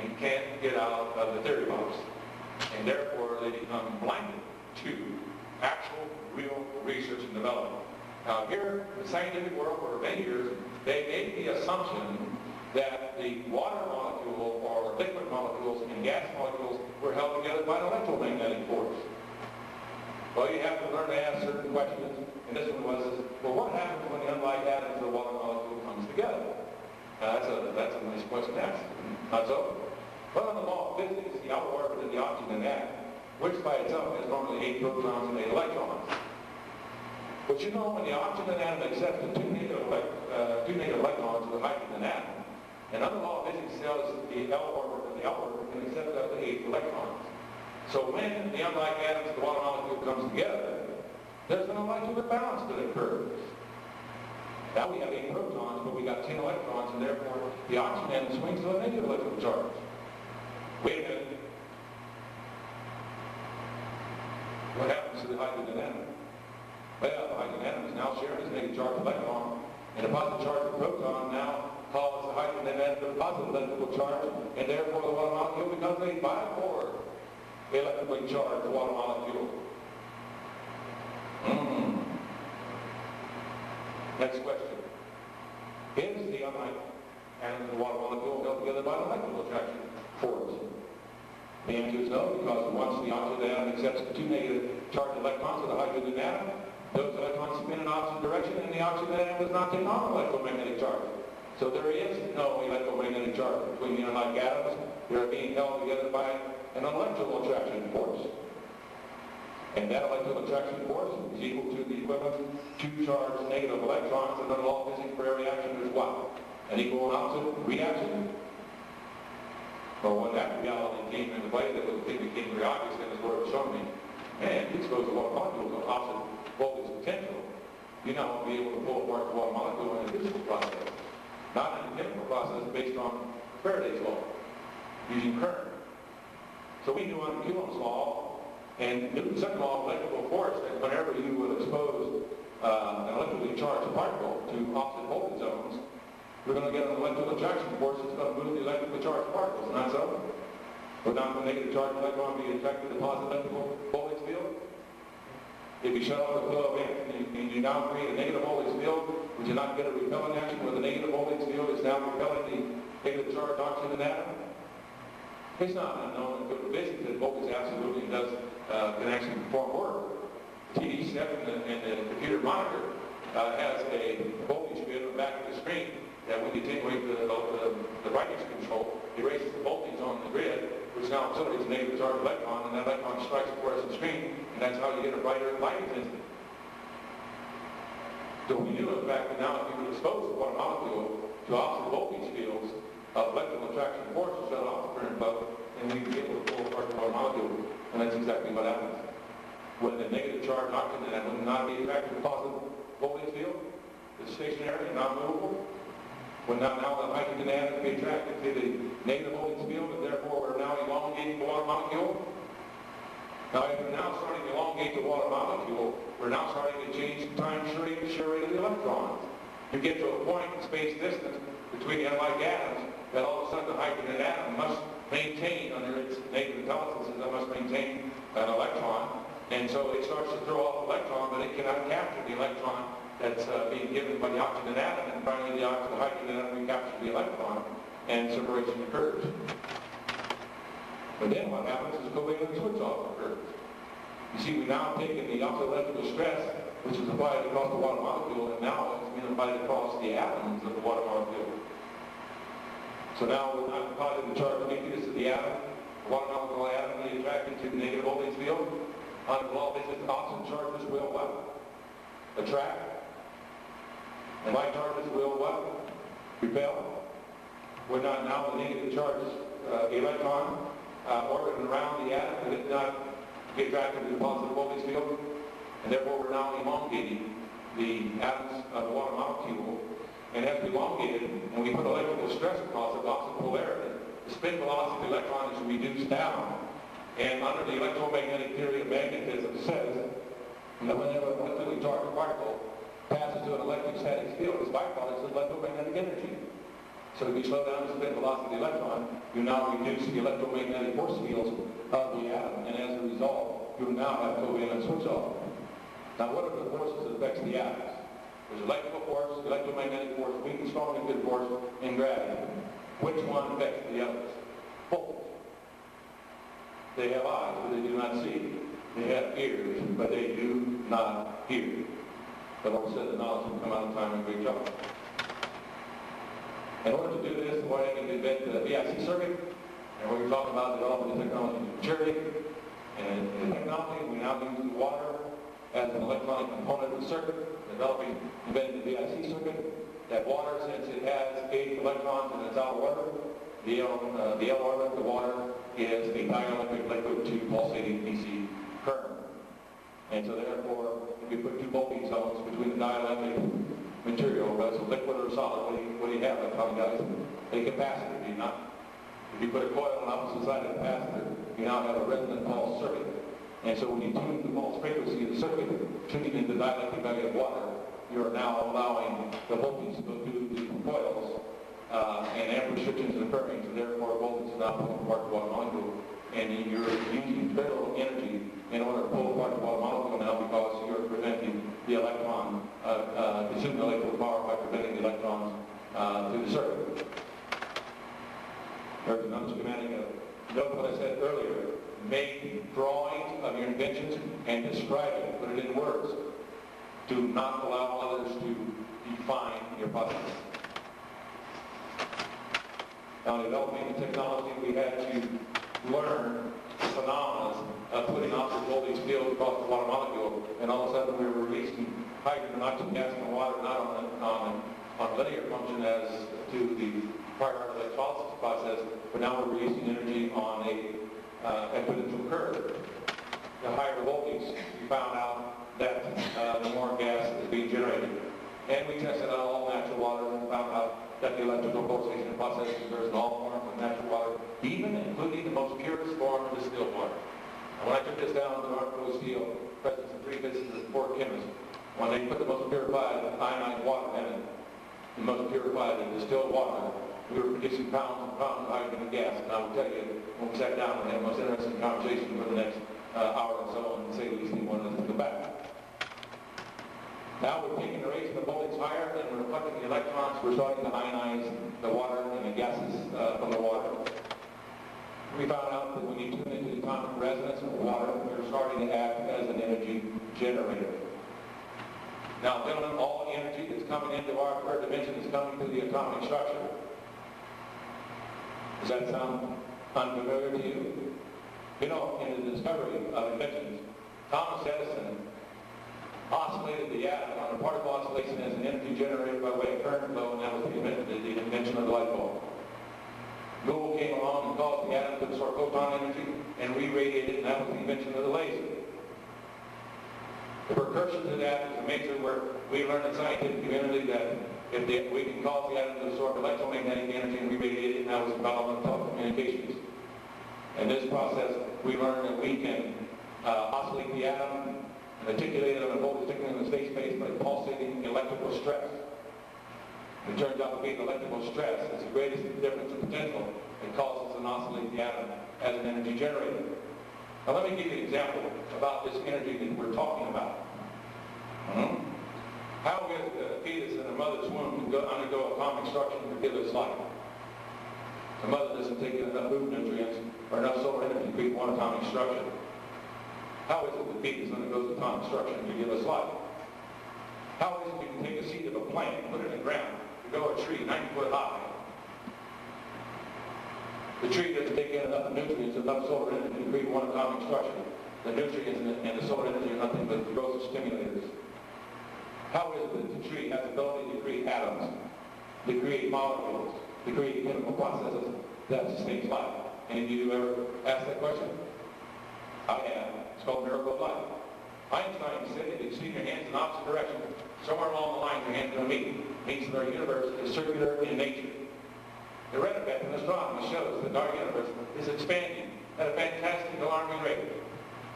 and can't get out of the theory box. And therefore they become blinded to actual, real research and development. Now here, in the scientific world for many years, they made the assumption that the water molecule or liquid molecules and gas molecules were held together by an electromagnetic force. Well, you have to learn to ask certain questions, and this one was, well, what happens when the unlike atoms of the water molecule comes together? That's a nice question to ask. Not so? Well, in the law of physics, the outer orbit of the oxygen atom, which by itself has normally 8 protons and 8 electrons. But you know, when the oxygen atom accepts the two negative electrons of the hydrogen atom, another law of physics tells the L orbit of the L orbit can accept up to 8 electrons. So when the unlike atoms of the water molecule comes together, there's an electrical balance that occurs. Now we have 8 protons, but we got 10 electrons, and therefore the oxygen atom swings to a negative electrical charge. Wait a minute. What happens to the hydrogen atom? Well, the hydrogen atom is now sharing its negative charge electron, and a positive charge proton now causes the hydrogen atom to a positive electrical charge, and therefore the water molecule becomes a bipolar electrically charged water molecule. Next question. Is the unlike atom of the water molecule held together by an electrical attraction force? The answer is no, because once the oxygen atom accepts the 2 negative charged electrons of the hydrogen atom, those electrons spin in opposite direction, and the oxygen atom does not take on electromagnetic charge. So there is no electromagnetic charge between the unlike atoms. They are being held together by an electrical attraction force. And that electrical attraction force is equal to the equivalent 2 charged negative electrons, and under law of physics for every action there's what? An equal and opposite reaction. Well, when that reality came into play, that was, it became very obvious, and this Lord showed me, man, you expose the water molecule to opposite voltage potential, you now will be able to pull apart the water molecule in a physical process, not in a chemical process based on Faraday's law, using current. So we knew under Coulomb's law and Newton's second law of electrical force that whenever you would expose an electrically charged particle to opposite voltage zones, we're going to get an electrical attraction force that's going to move the electrically charged particles, not so? Would not the negative charged electron be attracted to the positive electrical voltage field? If you shut off the flow of it and you now create a negative voltage field, would you not get a repelling action where the negative voltage field is now repelling the negative charged oxygen atom? It's not unknown in physics that voltage absolutely does can actually perform work. TV set in the computer monitor has a voltage field on the back of the screen that when you take away the brightness control, it raises the voltage on the grid, which now accelerates a negative charged electron, and that electron strikes the fluorescent screen, and that's how you get a brighter light intensity. So we knew, in fact, that now if you would expose the water molecule to opposite voltage fields of electrical attraction force to shut off the current above, then we would be able to pull apart the water molecule, and that's exactly what happens. When the negative charged oxygen atom would not be attracted to the positive voltage field, it's stationary and non-movable. When now the hydrogen atom be attracted to the negative voltage field, and therefore we're now elongating the water molecule. Now if we're now starting to elongate the water molecule, we're now starting to change the time shear rate of the electrons. You get to a point in space distance between the unlike atoms that all of a sudden the hydrogen atom must maintain, under its negative intelligences, it must maintain an electron. And so it starts to throw off electron, but it cannot capture the electron that's being given by the oxygen atom, and finally the hydrogen atom recaptures the electron, and separation occurs. But then what happens is covalent switch-off occurs. You see, we've now taken the opposite electrical stress which is applied across the water molecule, and now it's being applied across the atoms of the water molecule. So now when I'm depositing the charge nucleus of the atom, the water molecule atom will be attracted to the negative voltage field. On the law basis, the oxygen charges will what? Attract. And my charges will what? Repel. We're not now the negative charge electron orbiting around the atom, and it not get attracted to the positive voltage field, and therefore we're now elongating the atoms of the water molecule. And as we elongate it, and we put electrical stress across it, loss of polarity, the spin velocity of the electron is reduced down. And under the electromagnetic theory of magnetism says that whenever a electrically charged particle passes to an electrostatic field, its byproduct is electromagnetic energy. So if you slow down the spin velocity of the electron, you now reduce the electromagnetic force fields of the atom, and as a result, you now have covalent switch-off. Now, what are the forces that affect the atoms? There's electrical force, electromagnetic force, weak and strong and good force, and gravity. Which one affects the others? Both. They have eyes, but they do not see. They have ears, but they do not hear. The Lord said that knowledge will come out of time and great trouble. In order to do this, the way I can invent the VIC circuit, and we're talking about developing the technology of maturity, and the technology, we now use water as an electronic component of the circuit, inventing the VIC circuit. That water, since it has 8 electrons in its outer orbit, the L orbit, the water, is a dielectric liquid to pulsating DC current. And so therefore, if you put 2 voltage zones between the dielectric material, whether it's a liquid or solid, what do you have, electron guys? A capacitor, do you not? If you put a coil on the opposite side of the capacitor, you now have a resonant pulse circuit. And so when you tune the pulse frequency of the circuit, tuning in the dielectric value of water, you're now allowing the voltage to go through the coils, and amperage restrictions are occurring, so therefore voltage is now pulling apart the water molecule. And you're using very little energy in order to pull apart the water molecule now, because you're preventing the electron, consuming electrical power by preventing the electrons through the circuit. There's another schematic of, note what I said earlier, make drawings of your inventions and describe it, put it in words. Do not allow others to define your process. Now, developing the technology, we had to learn the phenomena of putting opposite voltage fields across the water molecule, and all of a sudden we were releasing hydrogen and oxygen gas from the water, not on a linear function as to the prior electrolysis process, but now we're releasing energy on a exponential curve. The higher voltage, we found out that the more gas is being generated. And we tested out all natural water and found out that the electrical pulsation process occurs in all forms of natural water, even including the most purest form of distilled water. And when I took this down to North Coast Steel, Presidents and 3 visits of 4 chemists, when they put the most purified ionized water in it, the most purified and distilled water, we were producing pounds and pounds of hydrogen and gas. And I will tell you, when we sat down, we had the most interesting conversation for the next hour or so, and to say the least, we wanted to go back. Now we're taking the rates of the voltage higher, and we're reflecting the electrons. We're starting to ionize the water and the gases from the water. We found out that when you tune into the atomic resonance of water, you're starting to act as an energy generator. Now, gentlemen, all energy that's coming into our third dimension is coming through the atomic structure. Does that sound unfamiliar to you? You know, in the discovery of inventions, Thomas Edison oscillated the atom on a particle oscillation as an energy generator by way of current flow, and that was the invention of the light bulb. Boole came along and caused the atom to absorb photon energy and re-radiate it, and that was the invention of the laser. The precursor to that is a major where we learned in the scientific community that we can cause the atom to absorb electromagnetic energy and re-radiate it, and that was the development of telecommunications. In this process, we learned that we can oscillate the atom and articulate it on a voltage signal in the space by pulsating electrical stress. It turns out to be the electrical stress is the greatest difference in potential that causes an oscillate the atom as an energy generator. Now let me give you an example about this energy that we're talking about. How is the fetus in a mother's womb to undergo atomic structure to give us life? The mother doesn't take in enough food nutrients or enough solar energy to create one atomic structure. How is it the fetus undergoes atomic structure to give us life? How is it you can take a seed of a plant, put it in the ground, grow a tree 90 foot high? The tree doesn't take in enough nutrients, enough solar energy to create one atomic structure. The nutrients and the solar energy are nothing but growth stimulators. How is it that the tree has the ability to create atoms, to create molecules, to create chemical processes that sustains life? Any of you ever asked that question? I have. It's called miracle of life. Einstein said if you see your hands in opposite direction, somewhere along the line your hands are going to meet. It means that our universe is circular in nature. The red effect in astronomy shows that our universe is expanding at a fantastic, alarming rate.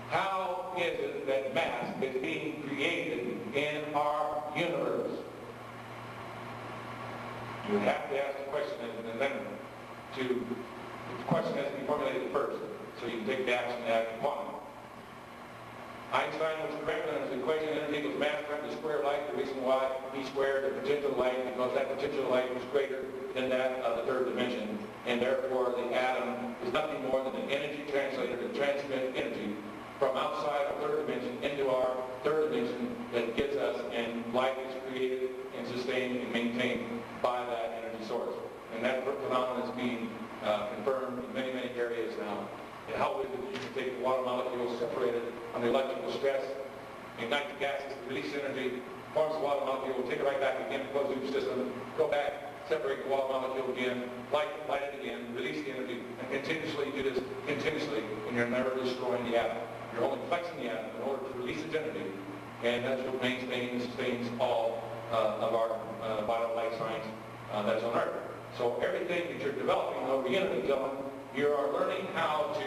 How is it that mass is being created in our universe? You have to ask the question and then the question has to be formulated first, so you can take the action and act upon it. Einstein was correct on his equation, energy equals mass times the square of light. The reason why he squared the potential of light, because that potential of light was greater than that of the third dimension, and therefore the atom is nothing more than an energy translator to transmit energy from outside our third dimension into our third dimension that gets us, and life is created and sustained and maintained by that energy source. And that phenomenon is being confirmed in many, many areas now. And how is it that you can take the water molecules separated under electrical stress, ignite the gases, release energy, forms the water molecule, take it right back again, closed loop system, go back, separate the water molecule again, light it again, release the energy, and continuously do this continuously, and you're never destroying the atom. You're only flexing the atom in order to release its energy, and that's what maintains and sustains all of our bio-life science that's on Earth. So everything that you're developing over unity, gentlemen, you are learning how to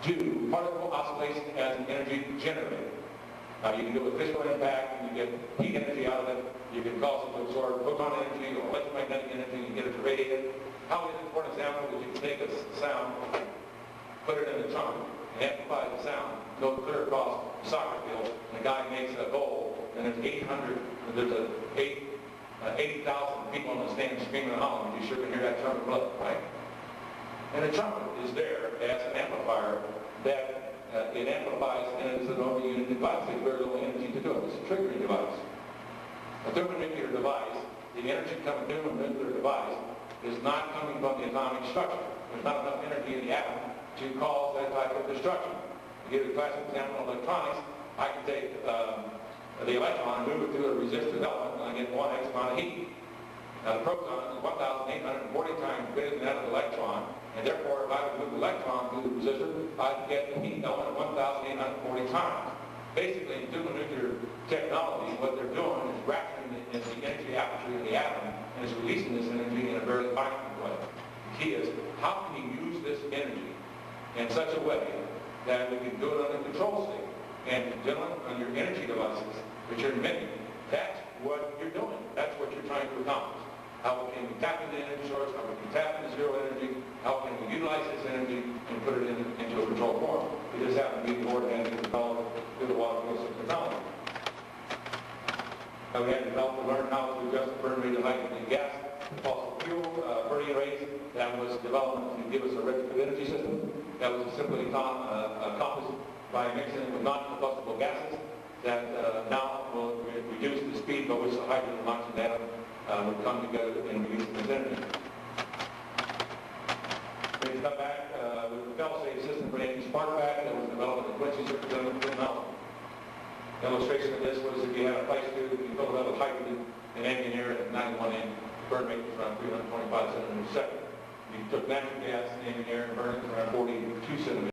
do particle oscillation as an energy generator. You can do a physical impact, and you get heat energy out of it. You can cause it to absorb photon energy or electromagnetic energy and get it to radiate. How is it, for example, that you can take a sound, put it in the trunk, and amplify the sound, go clear across the soccer field, and the guy makes a goal, and there's 80,000 people on the stand screaming and hollering. You sure can hear that trumpet blow, right? And the trumpet is there as an amplifier that it amplifies, and it is a normal unit device. There's very little energy to do it. It's a triggering device. A thermonuclear device, the energy coming through a nuclear device is not coming from the atomic structure. There's not enough energy in the atom to cause that type of destruction. To give you a classic example of electronics, I can take the electron and move it through a resistive element, and I get 1x amount of heat. Now the proton is 1,840 times bigger than that of the electron, and therefore if I would move the electron through the resistor, I'd get the heat element 1,840 times. Basically, in thermonuclear technology, what they're doing is rapturing the energy aperture of the atom and is releasing this energy in a very finite way. The key is, how can you use this energy in such a way that we can do it on a control state? And gentlemen, on your energy devices that you're emitting, that's what you're doing. That's what you're trying to accomplish. How can we tap into the energy source? How we can tap into zero energy? How can we utilize this energy and put it into a controlled form? It just happens to be the board energy developed through the water flow system technology. We had developed to learn how to adjust the burn rate of hydrogen and gas, fossil fuel burning rates. That was developed to give us a retrofit energy system. That was simply accomplished by mixing it with non-combustible gases that now will reduce the speed by which the hydrogen and oxygen atom would come together and release this energy. We come back with the fail-safe system for anti-spark back that was developed in Quincy, Switzerland, and Finland. The illustration of this was if you had a pipe tube, you filled it up with hydrogen and ambient air at 91 amp, burn rate was around 325 centimeters a second. You took natural gas, ambient air, and burned it around 42 centimeters.